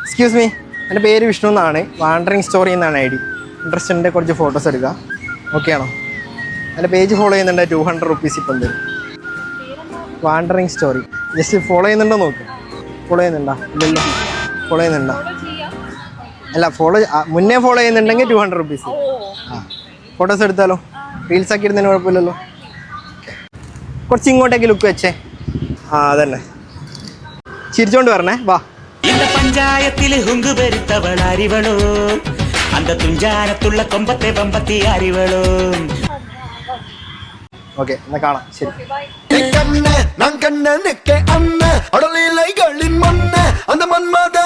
Excuse me, എൻ്റെ പേര് വിഷ്ണു എന്നാണ്. വാണ്ടറിങ് സ്റ്റോറി എന്നാണ് ID. ഇൻട്രസ്റ്റ് ഉണ്ട്, കുറച്ച് ഫോട്ടോസ് എടുക്കുക. ഓക്കെ ആണോ? എൻ്റെ പേജ് ഫോളോ ചെയ്യുന്നുണ്ട്. 200 റുപ്പീസ് ഇപ്പം തരും. വാണ്ടറിങ് സ്റ്റോറി ജസ്റ്റ് ഫോളോ ചെയ്യുന്നുണ്ടോ നോക്ക്. ഫോളോ ചെയ്യുന്നുണ്ടോ? ഇല്ലല്ലോ. ഫോളോ ചെയ്യുന്നുണ്ടോ? അല്ല, മുന്നേ ഫോളോ ചെയ്യുന്നുണ്ടെങ്കിൽ 200 റുപ്പീസ്. ആ, ഫോട്ടോസ് എടുത്താലോ? റീൽസ് ആക്കി ഇടുന്നതിന് കുഴപ്പമില്ലല്ലോ. കുറച്ച് ഇങ്ങോട്ടേക്ക് ലുക്ക് വെച്ചേ. ആ, അതന്നെ. ചിരിച്ചോണ്ട് വരണേ. വാ. இந்த பஞ்சாயத்தில் ஹுங்கு பெருத்தவள் அறிவளோ, அந்த துஞ்சானத்துள்ள கொம்பத்தை பம்பத்தி அறிவளோ. ഓക്കെ, എന്നാ കാണാം. ശരി. நான் கண்ண நிக்க அண்ண அடலிலைகளின் மண்ண அந்த மன்மத